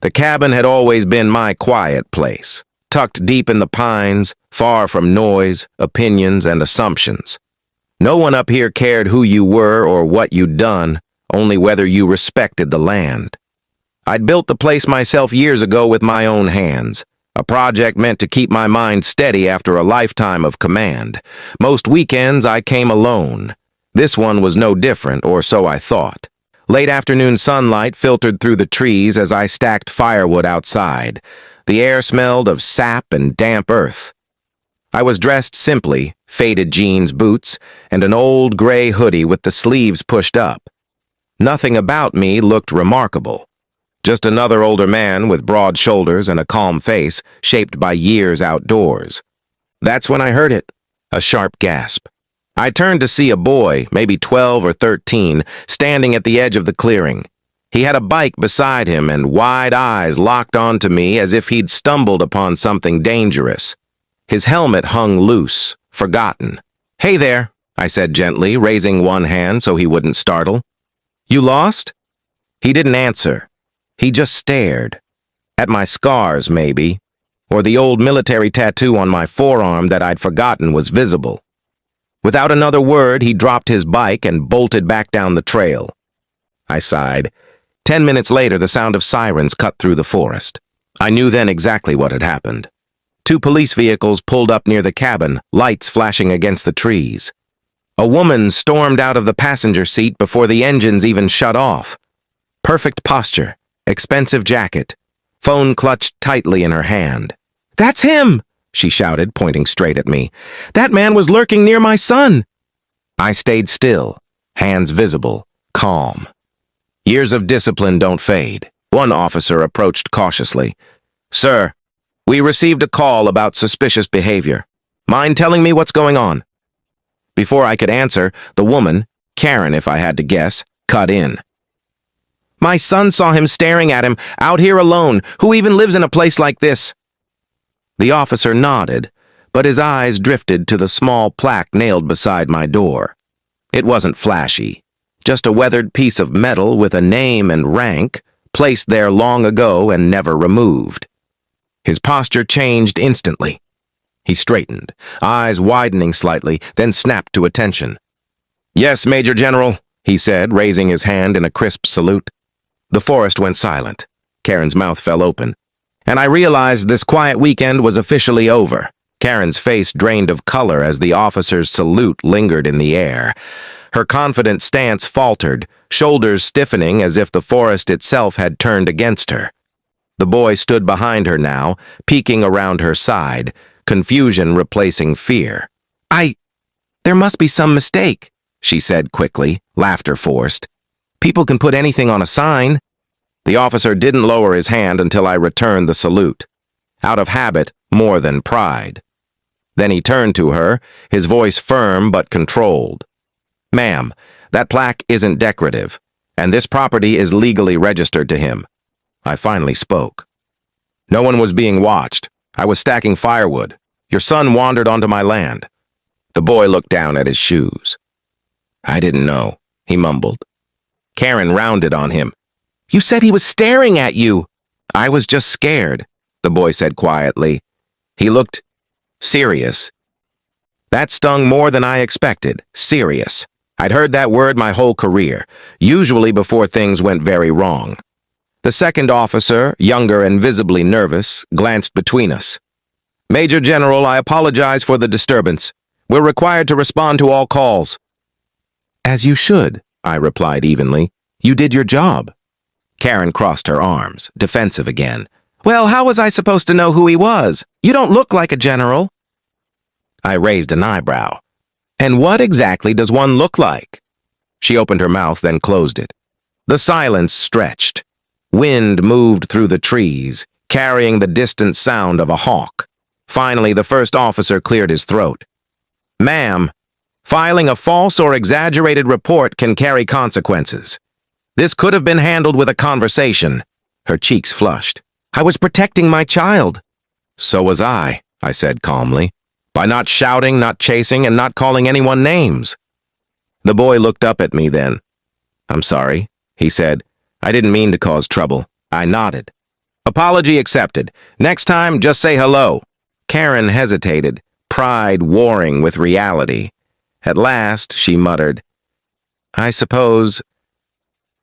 The cabin had always been my quiet place, tucked deep in the pines, far from noise, opinions, and assumptions. No one up here cared who you were or what you'd done, only whether you respected the land. I'd built the place myself years ago with my own hands, a project meant to keep my mind steady after a lifetime of command. Most weekends I came alone. This one was no different, or so I thought. Late afternoon sunlight filtered through the trees as I stacked firewood outside. The air smelled of sap and damp earth. I was dressed simply, faded jeans, boots, and an old gray hoodie with the sleeves pushed up. Nothing about me looked remarkable. Just another older man with broad shoulders and a calm face shaped by years outdoors. That's when I heard it, a sharp gasp. I turned to see a boy, maybe 12 or 13, standing at the edge of the clearing. He had a bike beside him and wide eyes locked onto me as if he'd stumbled upon something dangerous. His helmet hung loose, forgotten. "Hey there," I said gently, raising one hand so he wouldn't startle. "You lost?" He didn't answer. He just stared. At my scars, maybe, or the old military tattoo on my forearm that I'd forgotten was visible. Without another word, he dropped his bike and bolted back down the trail. I sighed. 10 minutes later, the sound of sirens cut through the forest. I knew then exactly what had happened. 2 police vehicles pulled up near the cabin, lights flashing against the trees. A woman stormed out of the passenger seat before the engines even shut off. Perfect posture, expensive jacket, phone clutched tightly in her hand. "That's him!" she shouted, pointing straight at me. "That man was lurking near my son." I stayed still, hands visible, calm. Years of discipline don't fade. One officer approached cautiously. "Sir, we received a call about suspicious behavior. Mind telling me what's going on?" Before I could answer, the woman, Karen if I had to guess, cut in. "My son saw him staring at him, out here alone. Who even lives in a place like this?" The officer nodded, but his eyes drifted to the small plaque nailed beside my door. It wasn't flashy, just a weathered piece of metal with a name and rank, placed there long ago and never removed. His posture changed instantly. He straightened, eyes widening slightly, then snapped to attention. "Yes, Major General," he said, raising his hand in a crisp salute. The forest went silent. Karen's mouth fell open. And I realized this quiet weekend was officially over. Karen's face drained of color as the officer's salute lingered in the air. Her confident stance faltered, shoulders stiffening as if the forest itself had turned against her. The boy stood behind her now, peeking around her side, confusion replacing fear. There must be some mistake," she said quickly, laughter forced. "People can put anything on a sign." The officer didn't lower his hand until I returned the salute. Out of habit, more than pride. Then he turned to her, his voice firm but controlled. "Ma'am, that plaque isn't decorative, and this property is legally registered to him." I finally spoke. "No one was being watched. I was stacking firewood. Your son wandered onto my land." The boy looked down at his shoes. "I didn't know," he mumbled. Karen rounded on him. "You said he was staring at you." "I was just scared," the boy said quietly. He looked serious. That stung more than I expected. Serious. I'd heard that word my whole career, usually before things went very wrong. The second officer, younger and visibly nervous, glanced between us. "Major General, I apologize for the disturbance. We're required to respond to all calls." "As you should," I replied evenly. "You did your job." Karen crossed her arms, defensive again. "Well, how was I supposed to know who he was? You don't look like a general." I raised an eyebrow. "And what exactly does one look like?" She opened her mouth, then closed it. The silence stretched. Wind moved through the trees, carrying the distant sound of a hawk. Finally, the first officer cleared his throat. "Ma'am, filing a false or exaggerated report can carry consequences. This could have been handled with a conversation." Her cheeks flushed. "I was protecting my child." "So was I said calmly. "By not shouting, not chasing, and not calling anyone names." The boy looked up at me then. "I'm sorry," he said. "I didn't mean to cause trouble." I nodded. Apology accepted. Next time, just say hello. Keran hesitated, pride warring with reality. At last, she muttered, I suppose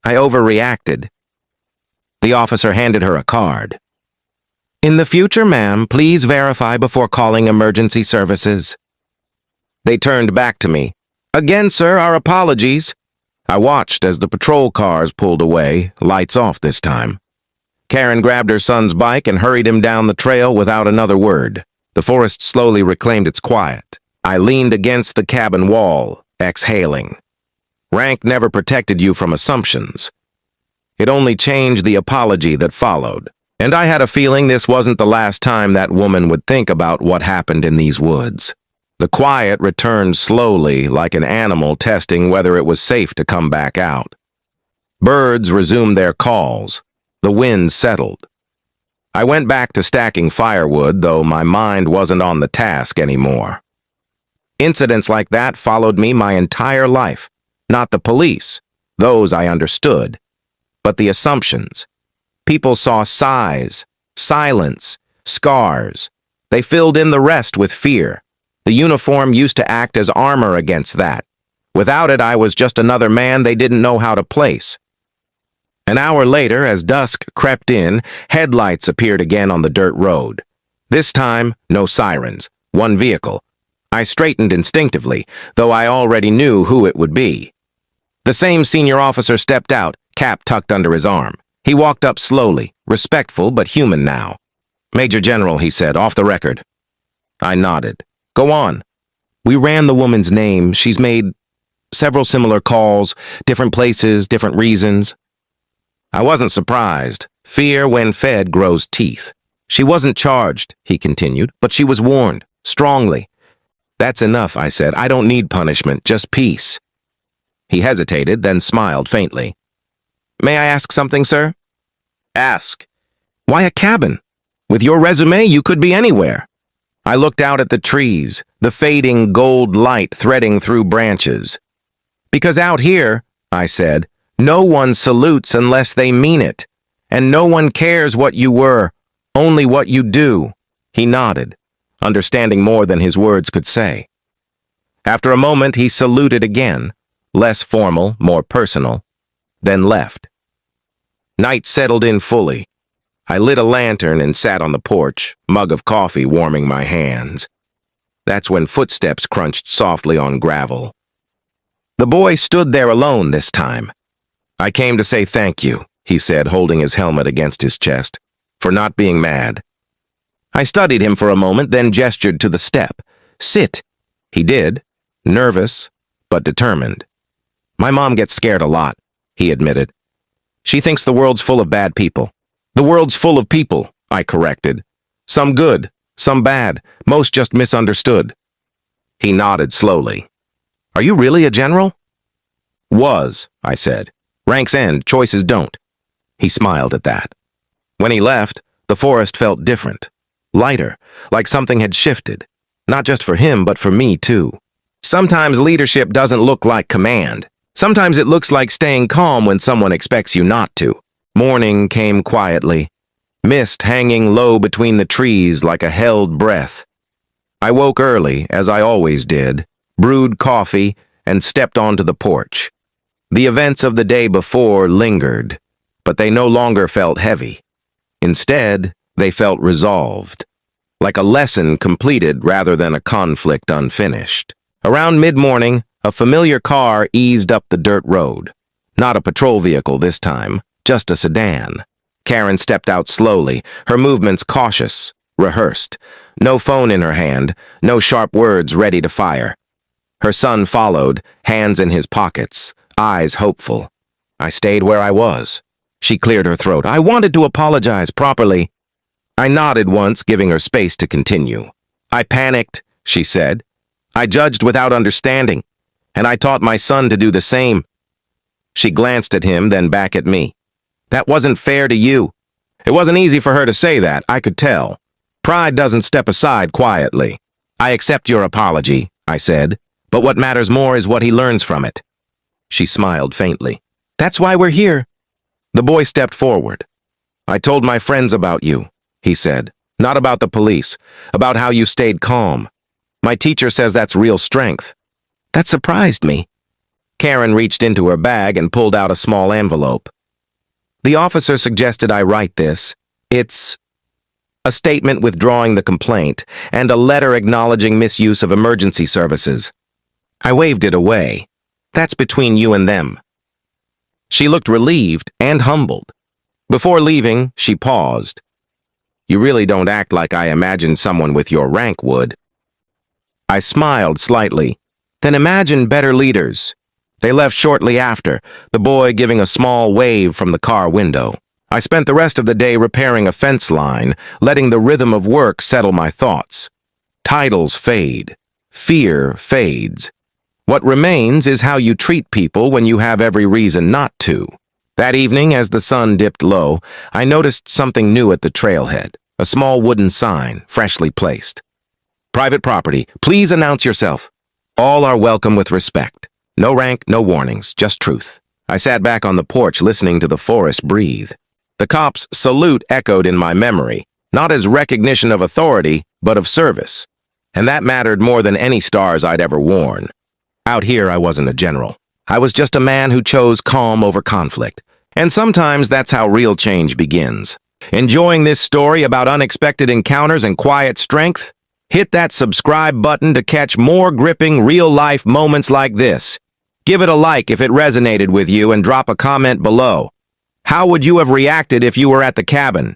I overreacted. The officer handed her a card. In the future, ma'am, please verify before calling emergency services. They turned back to me. Again, sir, our apologies. I watched as the patrol cars pulled away, lights off this time. Keran grabbed her son's bike and hurried him down the trail without another word. The forest slowly reclaimed its quiet. I leaned against the cabin wall, exhaling. Rank never protected you from assumptions. It only changed the apology that followed. And I had a feeling this wasn't the last time that woman would think about what happened in these woods. The quiet returned slowly, like an animal testing whether it was safe to come back out. Birds resumed their calls. The wind settled. I went back to stacking firewood, though my mind wasn't on the task anymore. Incidents like that followed me my entire life. Not the police. Those I understood. But the assumptions. People saw size, silence, scars. They filled in the rest with fear. The uniform used to act as armor against that. Without it, I was just another man they didn't know how to place. An hour later, as dusk crept in, headlights appeared again on the dirt road. This time, no sirens, one vehicle. I straightened instinctively, though I already knew who it would be. The same senior officer stepped out, cap tucked under his arm. He walked up slowly, respectful but human now. Major General, he said, off the record. I nodded. Go on. We ran the woman's name. She's made several similar calls, different places, different reasons. I wasn't surprised. Fear, when fed, grows teeth. She wasn't charged, he continued, but she was warned, strongly. That's enough, I said. I don't need punishment, just peace. He hesitated, then smiled faintly. May I ask something, sir? Ask. Why a cabin? With your resume, you could be anywhere. I looked out at the trees, the fading gold light threading through branches. Because out here, I said, no one salutes unless they mean it, and no one cares what you were, only what you do. He nodded, understanding more than his words could say. After a moment, he saluted again, less formal, more personal, then left. Night settled in fully. I lit a lantern and sat on the porch, mug of coffee warming my hands. That's when footsteps crunched softly on gravel. The boy stood there alone this time. I came to say thank you, he said, holding his helmet against his chest, for not being mad. I studied him for a moment, then gestured to the step. Sit. He did, nervous, but determined. My mom gets scared a lot, he admitted. She thinks the world's full of bad people. The world's full of people, I corrected. Some good, some bad, most just misunderstood. He nodded slowly. Are you really a general? Was, I said. Ranks end, choices don't. He smiled at that. When he left, the forest felt different. Lighter, like something had shifted. Not just for him, but for me, too. Sometimes leadership doesn't look like command. Sometimes it looks like staying calm when someone expects you not to. Morning came quietly, mist hanging low between the trees like a held breath. I woke early, as I always did, brewed coffee, and stepped onto the porch. The events of the day before lingered, but they no longer felt heavy. Instead, they felt resolved, like a lesson completed rather than a conflict unfinished. Around mid-morning, a familiar car eased up the dirt road. Not a patrol vehicle this time, just a sedan. Keran stepped out slowly, her movements cautious, rehearsed. No phone in her hand, no sharp words ready to fire. Her son followed, hands in his pockets, eyes hopeful. I stayed where I was. She cleared her throat. I wanted to apologize properly. I nodded once, giving her space to continue. I panicked, she said. I judged without understanding, and I taught my son to do the same. She glanced at him, then back at me. That wasn't fair to you. It wasn't easy for her to say that, I could tell. Pride doesn't step aside quietly. I accept your apology, I said, but what matters more is what he learns from it. She smiled faintly. That's why we're here. The boy stepped forward. I told my friends about you, he said. Not about the police, about how you stayed calm. My teacher says that's real strength. That surprised me. Keran reached into her bag and pulled out a small envelope. The officer suggested I write this. It's a statement withdrawing the complaint and a letter acknowledging misuse of emergency services. I waved it away. That's between you and them. She looked relieved and humbled. Before leaving, she paused. You really don't act like I imagined someone with your rank would. I smiled slightly. Then imagine better leaders. They left shortly after, the boy giving a small wave from the car window. I spent the rest of the day repairing a fence line, letting the rhythm of work settle my thoughts. Titles fade. Fear fades. What remains is how you treat people when you have every reason not to. That evening, as the sun dipped low, I noticed something new at the trailhead. A small wooden sign, freshly placed. Private property. Please announce yourself. All are welcome with respect. No rank, no warnings, just truth. I sat back on the porch listening to the forest breathe. The cop's salute echoed in my memory, not as recognition of authority, but of service. And that mattered more than any stars I'd ever worn. Out here, I wasn't a general. I was just a man who chose calm over conflict. And sometimes that's how real change begins. Enjoying this story about unexpected encounters and quiet strength? Hit that subscribe button to catch more gripping, real-life moments like this. Give it a like if it resonated with you and drop a comment below. How would you have reacted if you were at the cabin?